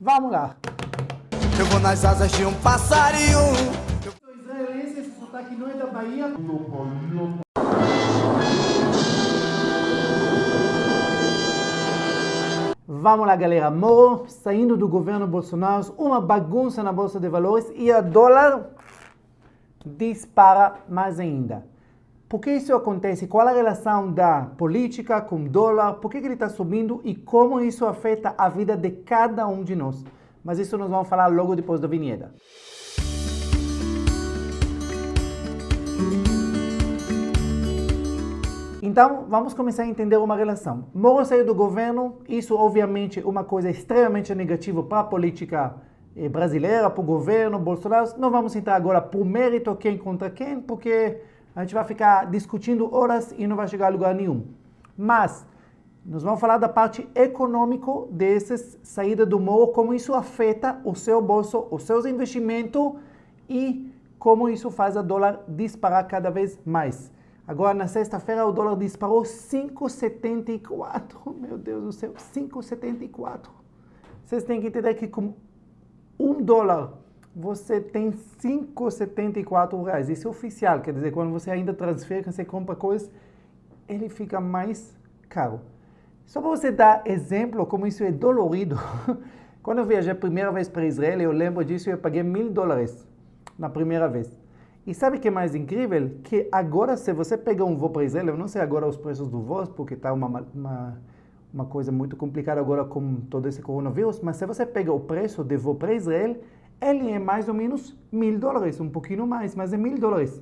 Vamos lá. Eu vou nas asas de um passarinho. Sou israelense, esse sotaque não é da Bahia. Vamos lá, galera. Moro saindo do governo Bolsonaro, uma bagunça na Bolsa de Valores e a dólar dispara mais ainda. Por que isso acontece? Qual a relação da política com o dólar? Por que ele está subindo e como isso afeta a vida de cada um de nós? Mas isso nós vamos falar logo depois da vinheta. Então, vamos começar a entender uma relação. Moro saiu do governo, isso obviamente é uma coisa extremamente negativa para a política brasileira, para o governo Bolsonaro. Não vamos entrar agora por mérito quem contra quem, porque a gente vai ficar discutindo horas e não vai chegar a lugar nenhum. Mas nós vamos falar da parte econômica dessas saídas do Moro, como isso afeta o seu bolso, os seus investimentos e como isso faz a dólar disparar cada vez mais. Agora, na sexta-feira, o dólar disparou 5,74. Meu Deus do céu, 5,74. Vocês têm que entender que com $1, você tem 5,74 reais. Isso é oficial, quer dizer, quando você ainda transfere, quando você compra coisas, ele fica mais caro. Só para você dar exemplo como isso é dolorido. Quando eu viajei a primeira vez para Israel, eu lembro disso, eu paguei $1.000 na primeira vez. E sabe o que é mais incrível? Que agora, se você pegar um voo para Israel, eu não sei agora os preços do voo, porque está uma coisa muito complicada agora com todo esse coronavírus, mas se você pega o preço de voo para Israel, ele é mais ou menos $1.000, um pouquinho mais, mas é $1.000.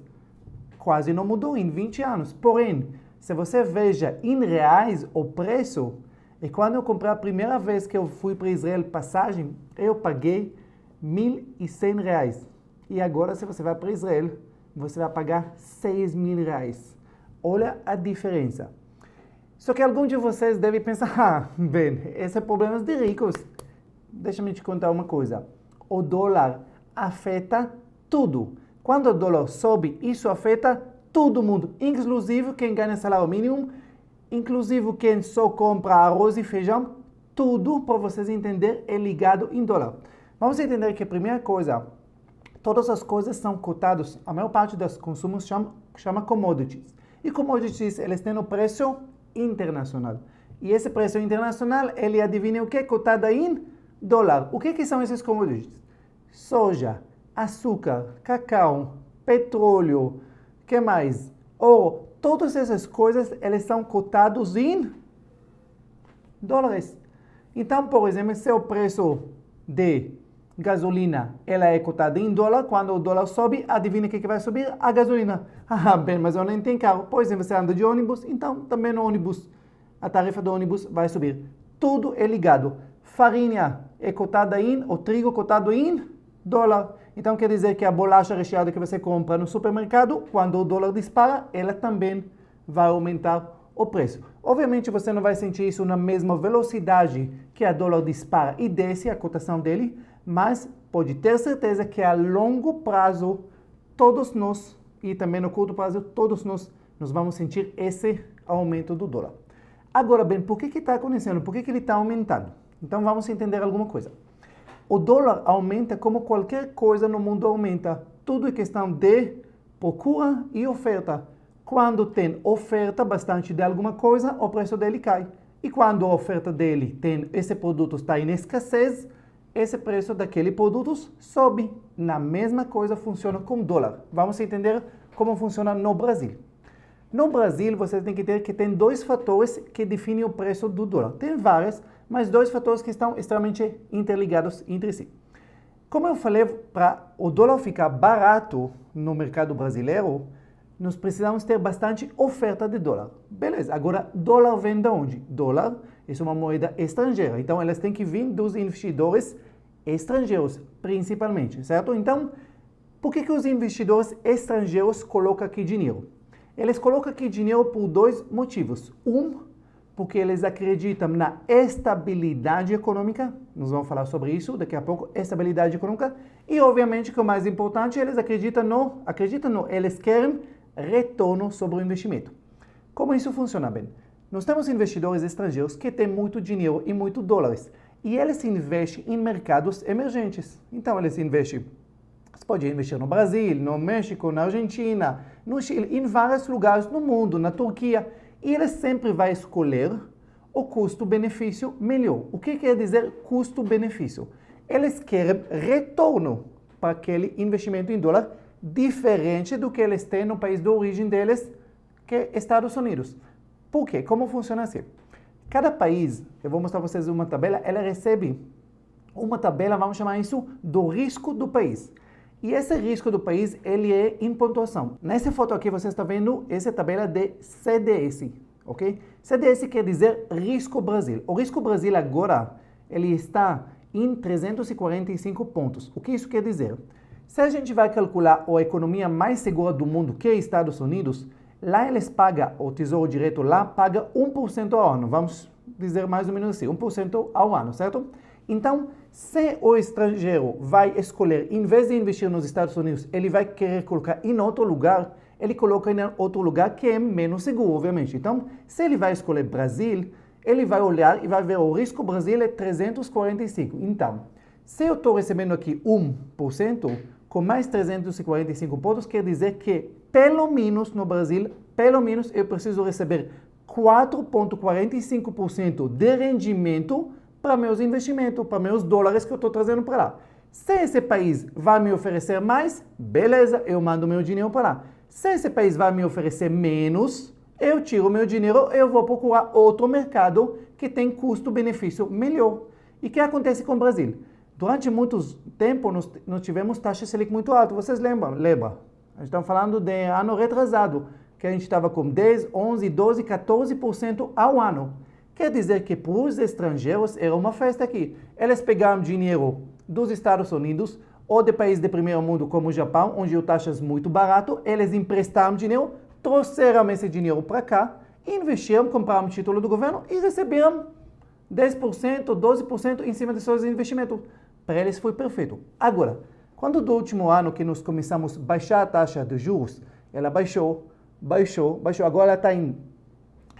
Quase não mudou em 20 anos. Porém, se você veja em reais o preço, e quando eu comprei a primeira vez que eu fui para Israel passagem, eu paguei R$1.100. E agora, se você vai para Israel, você vai pagar R$6.000. Olha a diferença. Só que algum de vocês deve pensar, bem, esse é problema de ricos. Deixa-me te contar uma coisa. O dólar afeta tudo. Quando o dólar sobe, isso afeta todo mundo, inclusive quem ganha salário mínimo, inclusive quem só compra arroz e feijão, tudo, para vocês entenderem, é ligado em dólar. Vamos entender que a primeira coisa, todas as coisas são cotadas, a maior parte dos consumos chama commodities. E commodities, eles têm o preço internacional. E esse preço internacional, ele adivinha o que? Cotado em dólar. O que são esses commodities? Soja, açúcar, cacau, petróleo, que mais? Ouro. Todas essas coisas, eles são cotados em dólares. Então, por exemplo, se o preço de gasolina, ela é cotada em dólar, quando o dólar sobe, adivinha o que vai subir? A gasolina. Ah, bem, mas eu nem tenho carro. Por exemplo, você anda de ônibus, então também no ônibus, a tarifa do ônibus vai subir. Tudo é ligado. Farinha é cotada em, o trigo cotado em dólar. Então quer dizer que a bolacha recheada que você compra no supermercado, quando o dólar dispara, ela também vai aumentar o preço. Obviamente você não vai sentir isso na mesma velocidade que a dólar dispara e desce a cotação dele, mas pode ter certeza que a longo prazo, todos nós, e também no curto prazo, todos nós vamos sentir esse aumento do dólar. Agora bem, por que está acontecendo? Por que ele está aumentando? Então vamos entender alguma coisa. O dólar aumenta como qualquer coisa no mundo aumenta. Tudo é questão de procura e oferta. Quando tem oferta bastante de alguma coisa, o preço dele cai. E quando a oferta dele tem, esse produto está em escassez, esse preço daquele produto sobe. Na mesma coisa funciona com o dólar. Vamos entender como funciona no Brasil. No Brasil, você tem que ter que tem dois fatores que definem o preço do dólar. Tem vários, mas dois fatores que estão extremamente interligados entre si. Como eu falei, para o dólar ficar barato no mercado brasileiro, nós precisamos ter bastante oferta de dólar. Beleza, agora dólar vem de onde? Dólar é uma moeda estrangeira, então elas têm que vir dos investidores estrangeiros, principalmente, certo? Então, por que os investidores estrangeiros colocam aqui dinheiro? Eles colocam aqui dinheiro por dois motivos. Porque eles acreditam na estabilidade econômica, nós vamos falar sobre isso daqui a pouco, estabilidade econômica, e obviamente que o mais importante, eles eles querem retorno sobre o investimento. Como isso funciona bem? Nós temos investidores estrangeiros que têm muito dinheiro e muito dólares. e eles investem em mercados emergentes. Então, eles investem, você pode investir no Brasil, no México, na Argentina, no Chile, em vários lugares no mundo, na Turquia, e eles sempre vão escolher o custo-benefício melhor. O que quer dizer custo-benefício? Eles querem retorno para aquele investimento em dólar diferente do que eles têm no país de origem deles, que é Estados Unidos. Por quê? Como funciona assim? Cada país, eu vou mostrar para vocês uma tabela, ela recebe uma tabela, vamos chamar isso, do risco do país. E esse risco do país, ele é em pontuação. Nessa foto aqui, você está vendo essa tabela de CDS, ok? CDS quer dizer Risco Brasil. O Risco Brasil agora, ele está em 345 pontos. O que isso quer dizer? Se a gente vai calcular a economia mais segura do mundo, que é Estados Unidos, lá eles pagam, o Tesouro Direto lá paga 1% ao ano. Vamos dizer mais ou menos assim, 1% ao ano, certo? Então, se o estrangeiro vai escolher, em vez de investir nos Estados Unidos, ele vai querer colocar em outro lugar, ele coloca em outro lugar que é menos seguro, obviamente. Então, se ele vai escolher Brasil, ele vai olhar e vai ver o risco Brasil é 345. Então, se eu estou recebendo aqui 1%, com mais 345 pontos, quer dizer que, pelo menos no Brasil, pelo menos eu preciso receber 4,45% de rendimento para meus investimentos, para meus dólares que eu estou trazendo para lá. Se esse país vai me oferecer mais, beleza, eu mando meu dinheiro para lá. Se esse país vai me oferecer menos, eu tiro meu dinheiro, eu vou procurar outro mercado que tem custo-benefício melhor. E o que acontece com o Brasil? Durante muito tempo, nós tivemos taxa Selic muito alta. Vocês lembram? Lembra? A gente está falando de ano retrasado, que a gente estava com 10, 11, 12, 14% ao ano. Quer dizer que para os estrangeiros era uma festa aqui. Eles pegaram dinheiro dos Estados Unidos ou de países de primeiro mundo como o Japão, onde o taxas muito barato, eles emprestaram dinheiro, trouxeram esse dinheiro para cá, investiram, compraram título do governo e receberam 10%, 12% em cima de seus investimentos. Para eles foi perfeito. Agora, quando do último ano que nós começamos a baixar a taxa de juros, ela baixou. Agora ela está em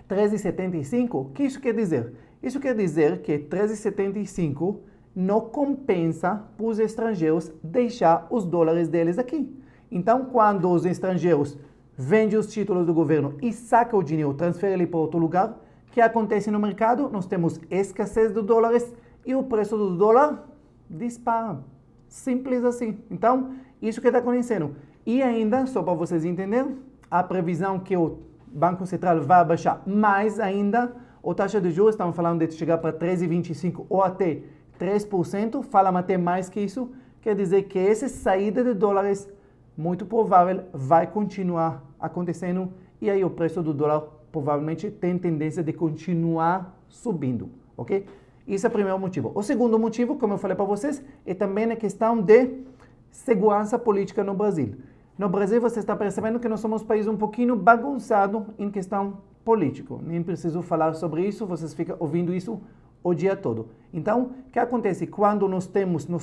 13,75. O que isso quer dizer? Isso quer dizer que 13,75 não compensa para os estrangeiros deixar os dólares deles aqui. Então, quando os estrangeiros vendem os títulos do governo e sacam o dinheiro, transferem ele para outro lugar, o que acontece no mercado? Nós temos escassez de dólares e o preço do dólar dispara. Simples assim. Então, isso que está acontecendo. E ainda, só para vocês entenderem, a previsão que o Banco Central vai baixar mais ainda, a taxa de juros, estamos falando de chegar para 3,25% ou até 3%, falam até mais que isso, quer dizer que essa saída de dólares, muito provável, vai continuar acontecendo e aí o preço do dólar provavelmente tem tendência de continuar subindo, ok? Isso é o primeiro motivo. O segundo motivo, como eu falei para vocês, é também a questão de segurança política no Brasil. No Brasil, você está percebendo que nós somos um país um pouquinho bagunçado em questão política. Nem preciso falar sobre isso, vocês ficam ouvindo isso o dia todo. Então, o que acontece? Quando nós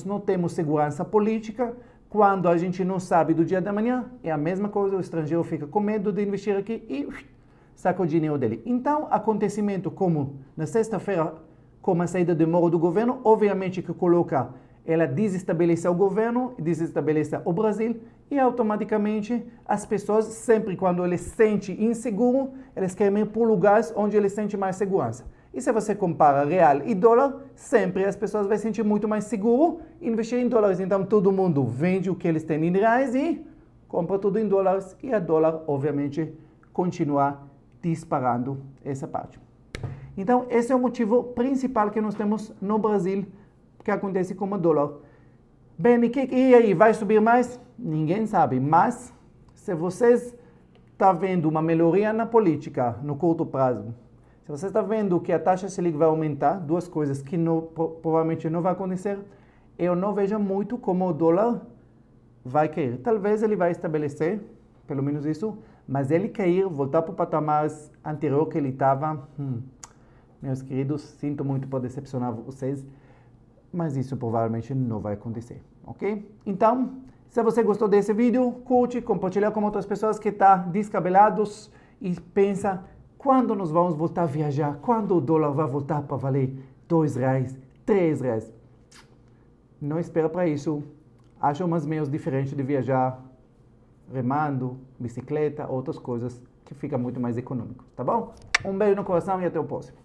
não temos segurança política, quando a gente não sabe do dia da manhã, é a mesma coisa, o estrangeiro fica com medo de investir aqui e saca o dinheiro dele. Então, acontecimento como na sexta-feira, como a saída de Moro do governo, obviamente que coloca, ela desestabiliza o governo, desestabiliza o Brasil e automaticamente as pessoas, sempre quando eles se sentem inseguros, eles querem ir para lugares onde eles sentem mais segurança. E se você compara real e dólar, sempre as pessoas vão se sentir muito mais seguro investir em dólares. Então todo mundo vende o que eles têm em reais e compra tudo em dólares e a dólar, obviamente, continua disparando essa parte. Então esse é o motivo principal que nós temos no Brasil, que acontece com o dólar. Bem, e aí, vai subir mais? Ninguém sabe, mas se vocês estão vendo uma melhoria na política no curto prazo, se você está vendo que a taxa Selic vai aumentar, duas coisas que provavelmente não vai acontecer, eu não vejo muito como o dólar vai cair. Talvez ele vai estabelecer, pelo menos isso, mas ele cair, voltar para o patamar anterior que ele estava, meus queridos, sinto muito por decepcionar vocês, mas isso provavelmente não vai acontecer, ok? Então, se você gostou desse vídeo, curte, compartilha com outras pessoas que estão descabelados e pensa quando nós vamos voltar a viajar, quando o dólar vai voltar para valer R$2, R$3. Não espera para isso. Acha umas meios diferentes de viajar, remando, bicicleta, outras coisas que fica muito mais econômico, tá bom? Um beijo no coração e até o próximo.